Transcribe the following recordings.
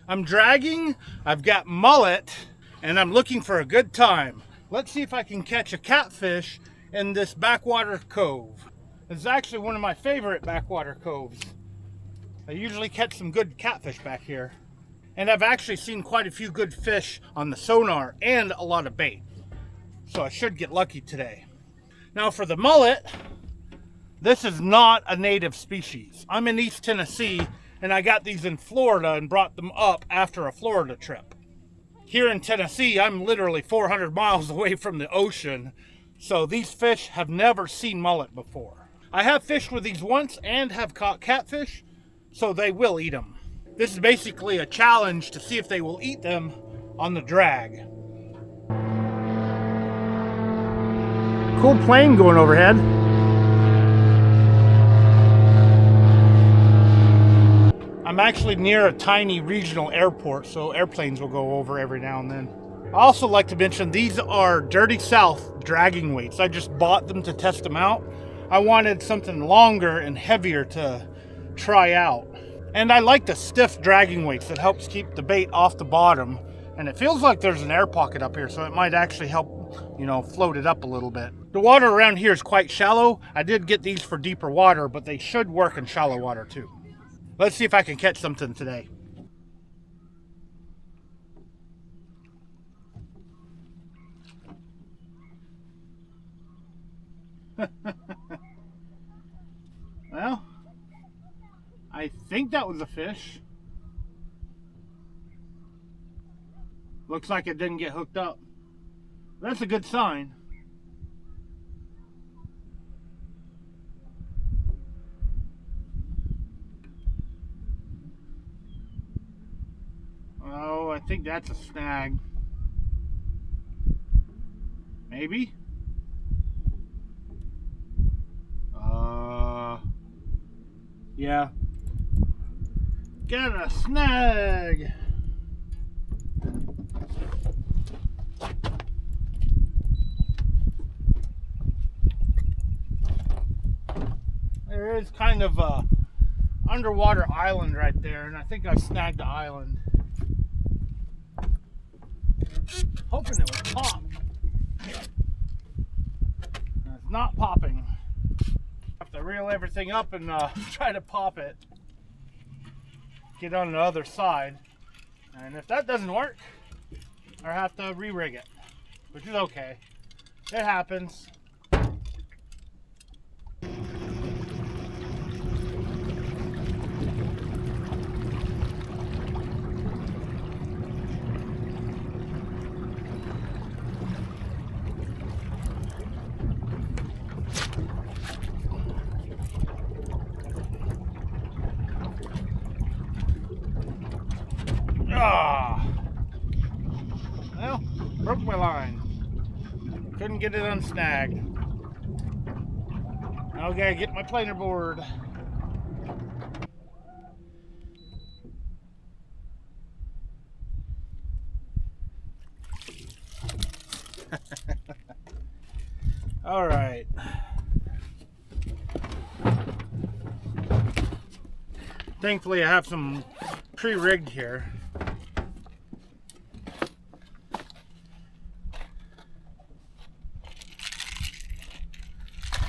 I'm dragging, I've got mullet, and I'm looking for a good time. Let's see if I can catch a catfish in this backwater cove. It's actually one of my favorite backwater coves. I usually catch some good catfish back here. And I've actually seen quite a few good fish on the sonar and a lot of bait. So I should get lucky today. Now for the mullet, this is not a native species. I'm in East Tennessee and I got these in Florida and brought them up after a Florida trip. Here in Tennessee, I'm literally 400 miles away from the ocean, so these fish have never seen mullet before. I have fished with these once and have caught catfish, so they will eat them. This is basically a challenge to see if they will eat them on the drag. Cool plane going overhead. I'm actually near a tiny regional airport, so airplanes will go over every now and then. I also like to mention these are Dirty South dragging weights. I just bought them to test them out. I wanted something longer and heavier to try out. And I like the stiff dragging weights that helps keep the bait off the bottom. And it feels like there's an air pocket up here, so it might actually help, float it up a little bit. The water around here is quite shallow. I did get these for deeper water, but they should work in shallow water too. Let's see if I can catch something today. Well, I think that was a fish. Looks like it didn't get hooked up. That's a good sign. Oh, I think that's a snag. Maybe? Yeah. Got a snag! There is kind of a underwater island right there, and I think I snagged the island. Hoping it would pop. It's not popping. Have to reel everything up and try to pop it. Get on the other side. And if that doesn't work, I have to re-rig it, which is okay. It happens. Well, broke my line. Couldn't get it unsnagged. Okay, get my planer board. All right. Thankfully, I have some pre-rigged here.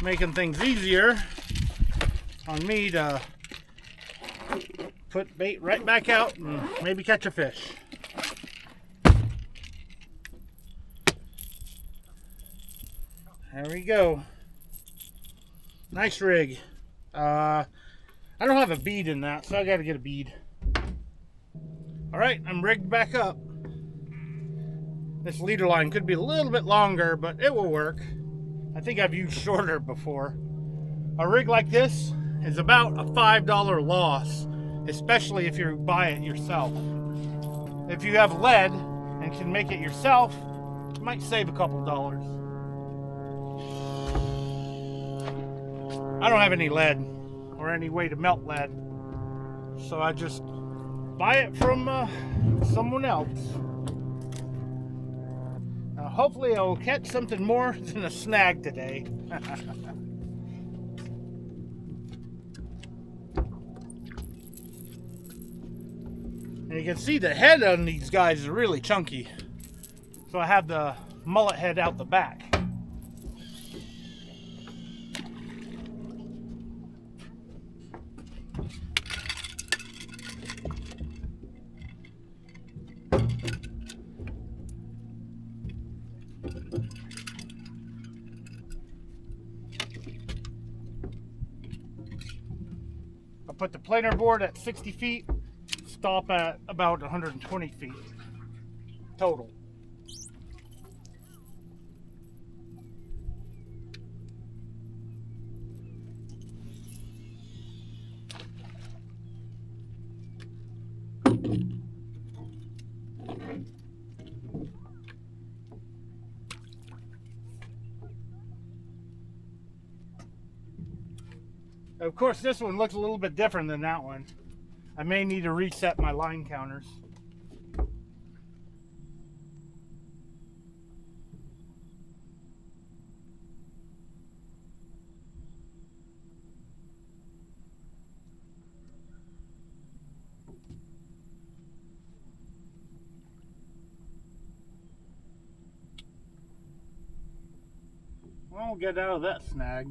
Making things easier on me to put bait right back out and maybe catch a fish. There we go. Nice rig. I don't have a bead in that, so I gotta get a bead. Alright, I'm rigged back up. This leader line could be a little bit longer, but it will work. I think I've used shorter before. A rig like this is about a $5 loss, especially if you buy it yourself. If you have lead and can make it yourself, you might save a couple dollars. I don't have any lead or any way to melt lead, so I just buy it from someone else. Hopefully I will catch something more than a snag today. And you can see the head on these guys is really chunky. So I have the mullet head out the back. I put the planer board at 60 feet, stop at about 120 feet total. Of course, this one looks a little bit different than that one. I may need to reset my line counters. I'll get out of that snag.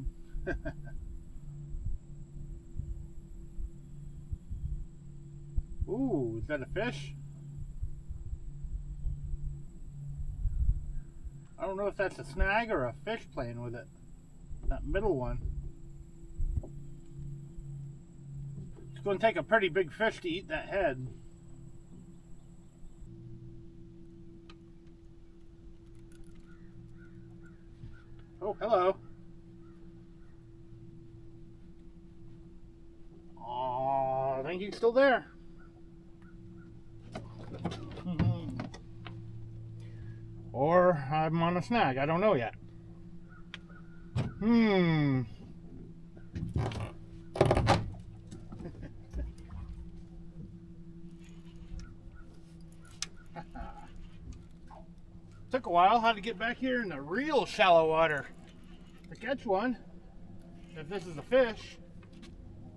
Ooh, is that a fish? I don't know if that's a snag or a fish playing with it. That middle one. It's going to take a pretty big fish to eat that head. Oh, hello. Oh, I think he's still there. Or I'm on a snag. I don't know yet. Took a while. Had to get back here in the real shallow water to catch one. If this is a fish,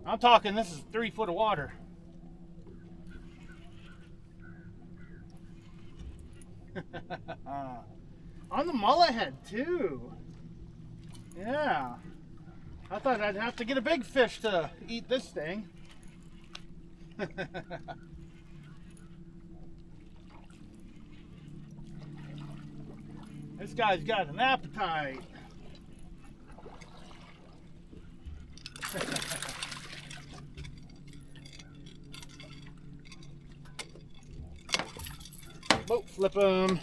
I'm talking this is 3 foot of water. On the mullet head too. Yeah. I thought I'd have to get a big fish to eat this thing. This guy's got an appetite. Boat flip him.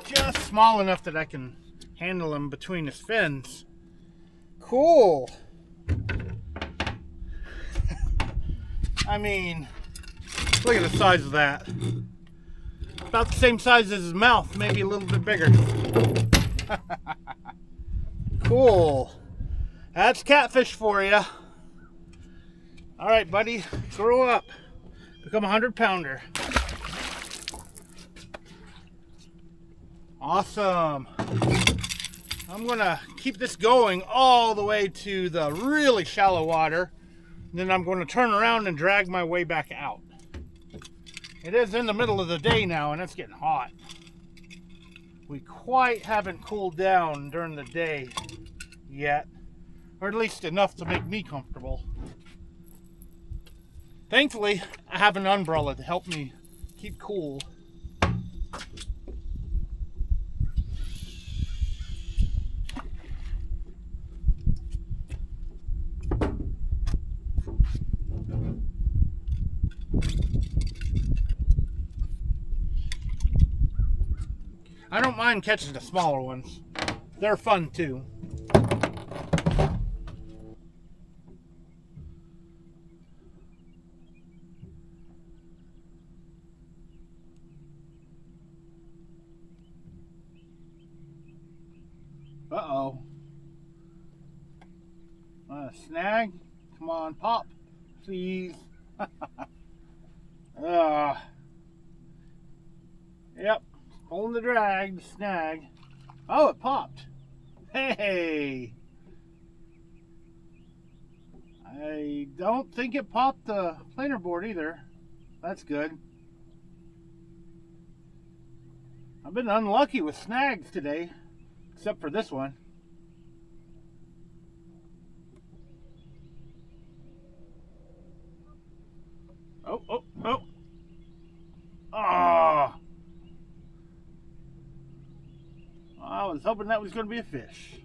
Just small enough that I can handle him between his fins. Cool. I mean, look at the size of that. About the same size as his mouth, maybe a little bit bigger. Cool. That's catfish for you. All right, buddy, grow up. Become a 100-pounder. Awesome. I'm gonna keep this going all the way to the really shallow water. Then I'm going to turn around and drag my way back out. It is in the middle of the day now and it's getting hot. We quite haven't cooled down during the day yet, or at least enough to make me comfortable. Thankfully, I have an umbrella to help me keep cool. I don't mind catching the smaller ones. They're fun too. Uh-oh. Snag? Come on, pop. Please. Yep, pulling the drag, the snag. Oh, it popped. Hey! I don't think it popped the planer board either. That's good. I've been unlucky with snags today, except for this one. Oh, oh, oh. Oh! I was hoping that was going to be a fish.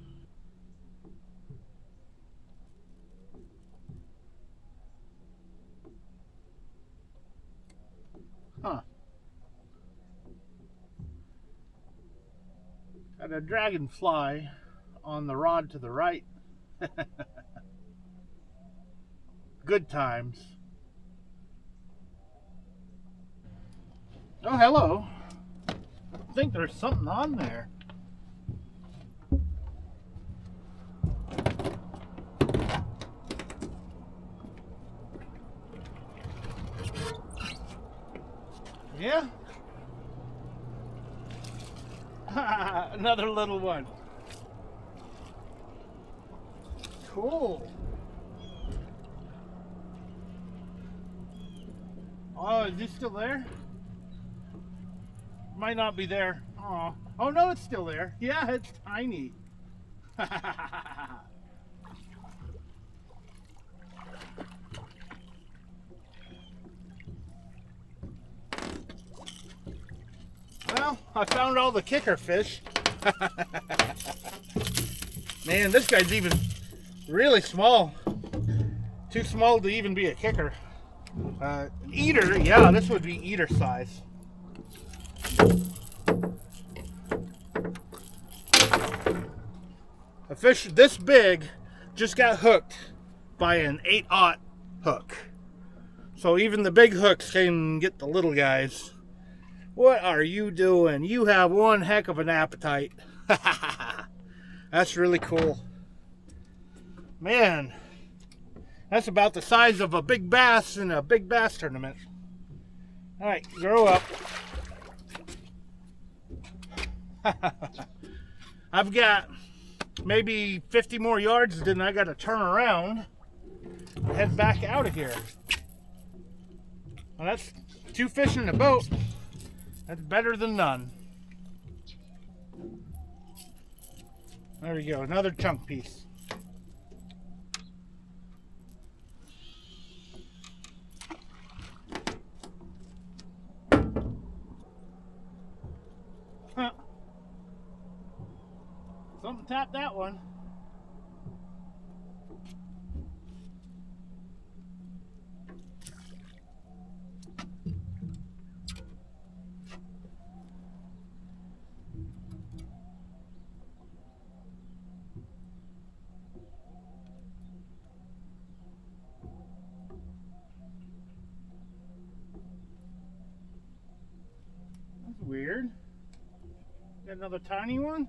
Huh. Got a dragonfly on the rod to the right. Good times. Oh, hello. I think there's something on there. Yeah. Another little one. Cool. Oh, is he still there? Might not be there. Oh, oh no, it's still there. Yeah, it's tiny. Well, I found all the kicker fish. Man, this guy's even really small. Too small to even be a kicker. Eater, yeah, this would be eater size. A fish this big just got hooked by an 8/0 hook. So even the big hooks can get the little guys. What are you doing? You have one heck of an appetite. That's really cool. Man, that's about the size of a big bass in a big bass tournament. All right, grow up. I've got maybe 50 more yards, then I got to turn around and head back out of here. Well, that's 2 fish in the boat. That's better than none. There we go, another chunk piece. Huh. Something tapped that one. Weird. Got another tiny one?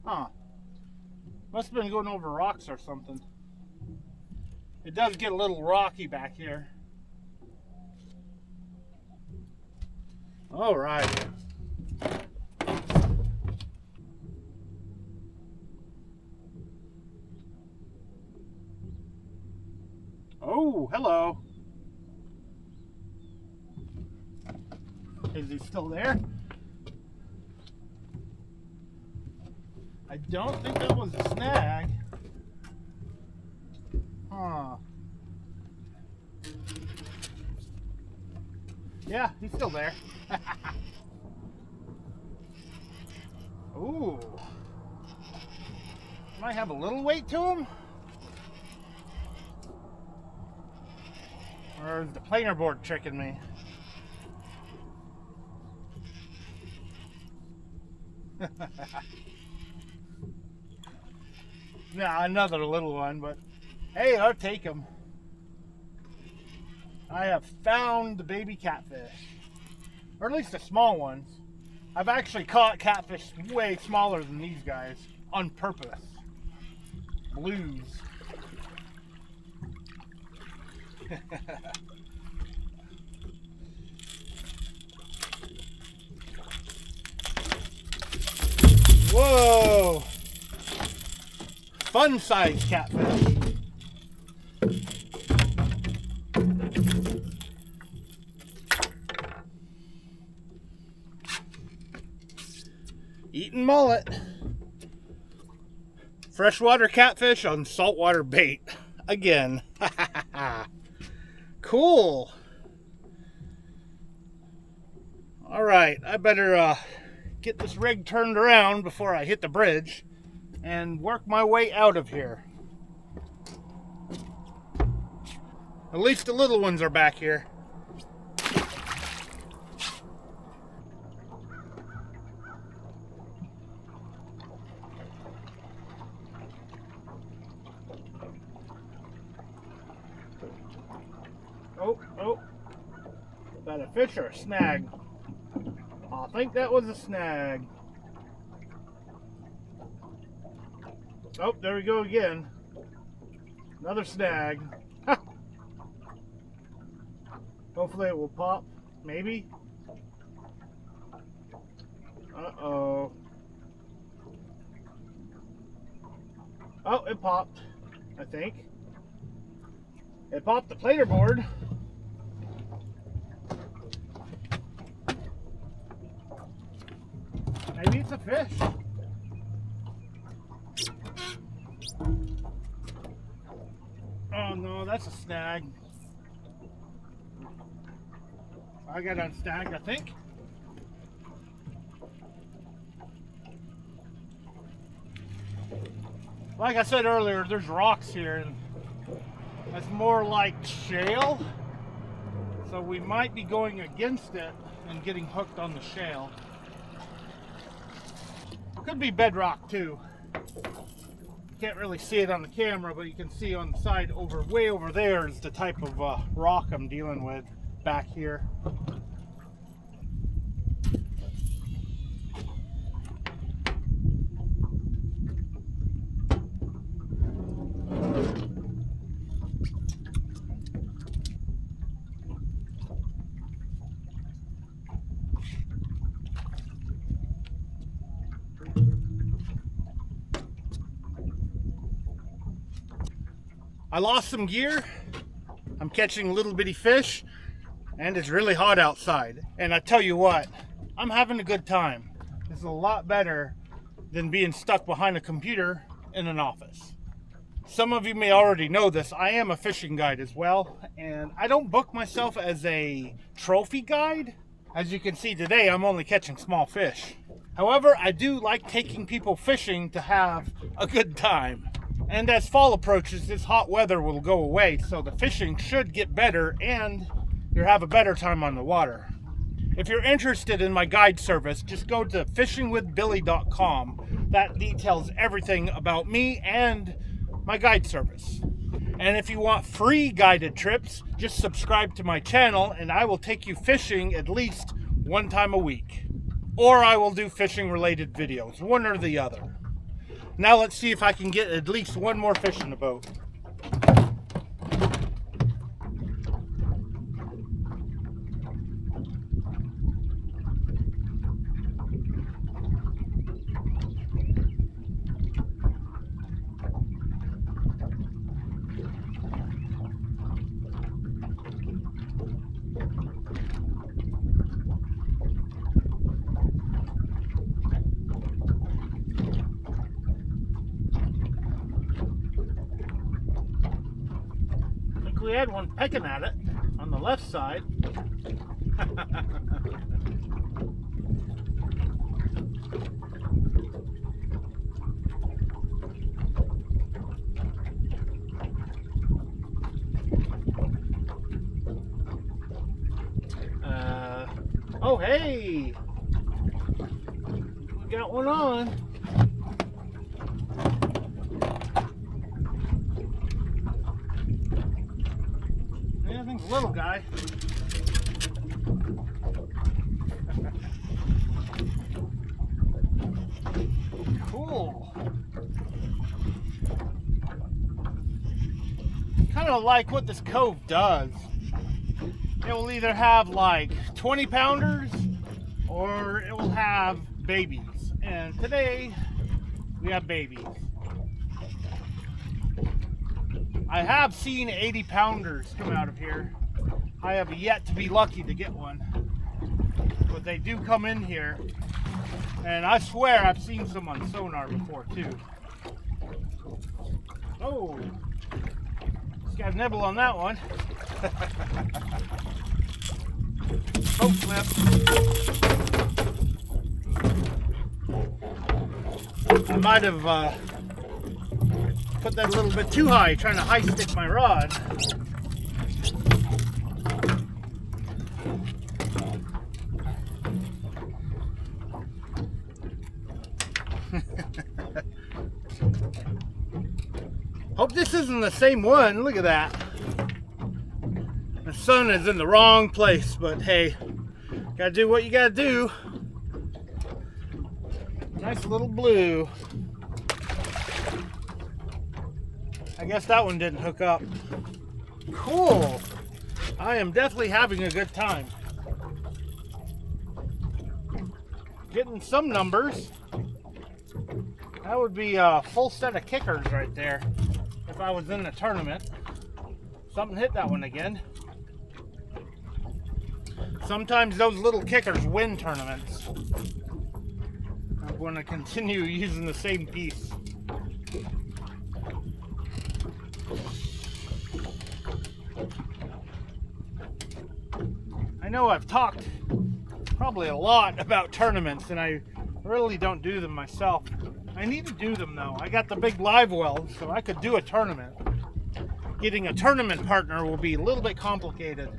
Huh. Must have been going over rocks or something. It does get a little rocky back here. All right. Oh, hello. Is he still there? I don't think that was a snag. Huh. Yeah, he's still there. Ooh. Might have a little weight to him. Or is the planer board tricking me? Nah, another little one, but hey, I'll take him. I have found the baby catfish, or at least the small ones. I've actually caught catfish way smaller than these guys on purpose. Blues. Whoa! Fun size catfish. Eating mullet. Freshwater catfish on saltwater bait. Again. Cool. Alright, I better get this rig turned around before I hit the bridge and work my way out of here. At least the little ones are back here. Oh. Is that a fish or a snag? I think that was a snag. Oh, there we go again. Another snag. Hopefully it will pop. Maybe. Uh-oh. Oh, it popped, I think. It popped the plater board. Maybe it's a fish. Oh no, that's a snag. I got unsnagged, I think. Like I said earlier, there's rocks here and that's more like shale. So we might be going against it and getting hooked on the shale. Could be bedrock too. Can't really see it on the camera, but you can see on the side way over there is the type of rock I'm dealing with back here. I lost some gear. I'm catching little bitty fish and it's really hot outside. And I tell you what, I'm having a good time. It's a lot better than being stuck behind a computer in an office. Some of you may already know this. I am a fishing guide as well, and I don't book myself as a trophy guide. As you can see today, I'm only catching small fish. However, I do like taking people fishing to have a good time. And as fall approaches, this hot weather will go away, so the fishing should get better and you'll have a better time on the water. If you're interested in my guide service, just go to fishingwithbilly.com. That details everything about me and my guide service. And if you want free guided trips, just subscribe to my channel and I will take you fishing at least one time a week. Or I will do fishing related videos, one or the other. Now let's see if I can get at least one more fish in the boat. We had one pecking at it on the left side. Oh hey, we got one on. little guy. Cool. Kind of like what this cove does. It will either have like 20 pounders or it will have babies. And today we have babies. I have seen 80 pounders come out of here. I have yet to be lucky to get one. But they do come in here. And I swear I've seen some on sonar before too. Oh, just got a nibble on that one. Oh, flip. I might have put that a little bit too high, trying to high stick my rod. Hope this isn't the same one. Look at that. The sun is in the wrong place, but hey, gotta do what you gotta do. Nice little blue. I guess that one didn't hook up. Cool. I am definitely having a good time. Getting some numbers. That would be a full set of kickers right there if I was in a tournament. Something hit that one again. Sometimes those little kickers win tournaments. I'm going to continue using the same piece. I know I've talked probably a lot about tournaments and I really don't do them myself. I need to do them though. I got the big live well, so I could do a tournament. Getting a tournament partner will be a little bit complicated.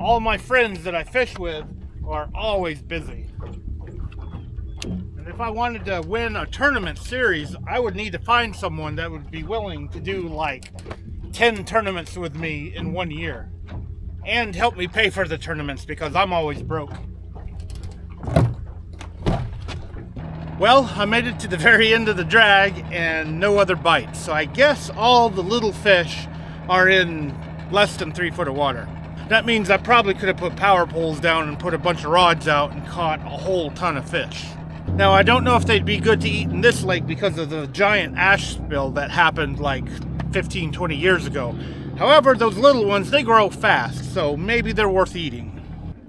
All my friends that I fish with are always busy. And if I wanted to win a tournament series, I would need to find someone that would be willing to do like 10 tournaments with me in 1 year. And help me pay for the tournaments because I'm always broke. Well, I made it to the very end of the drag and no other bites. So I guess all the little fish are in less than 3 foot of water. That means I probably could have put power poles down and put a bunch of rods out and caught a whole ton of fish. Now, I don't know if they'd be good to eat in this lake because of the giant ash spill that happened like 15, 20 years ago. However, those little ones, they grow fast, so maybe they're worth eating,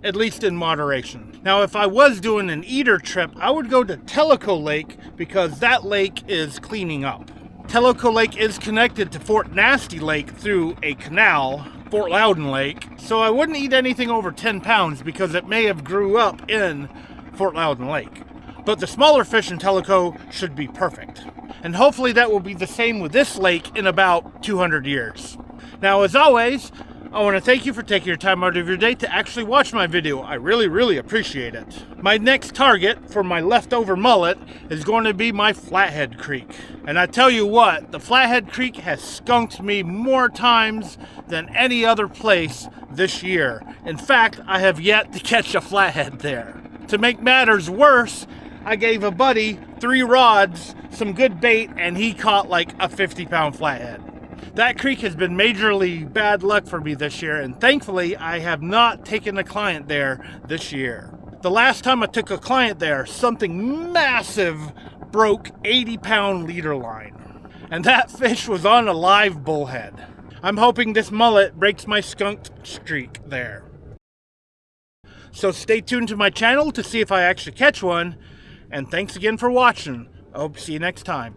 at least in moderation. Now, if I was doing an eater trip, I would go to Tellico Lake because that lake is cleaning up. Tellico Lake is connected to Fort Nasty Lake through a canal, Fort Loudon Lake, so I wouldn't eat anything over 10 pounds because it may have grew up in Fort Loudon Lake. But the smaller fish in Tellico should be perfect. And hopefully that will be the same with this lake in about 200 years. Now, as always, I want to thank you for taking your time out of your day to actually watch my video. I really, really appreciate it. My next target for my leftover mullet is going to be my Flathead Creek. And I tell you what, the Flathead Creek has skunked me more times than any other place this year. In fact, I have yet to catch a flathead there. To make matters worse, I gave a buddy 3 rods, some good bait, and he caught like a 50-pound flathead. That creek has been majorly bad luck for me this year, and thankfully I have not taken a client there this year. The last time I took a client there, something massive broke 80-pound leader line. And that fish was on a live bullhead. I'm hoping this mullet breaks my skunked streak there. So stay tuned to my channel to see if I actually catch one, and thanks again for watching. I hope to see you next time.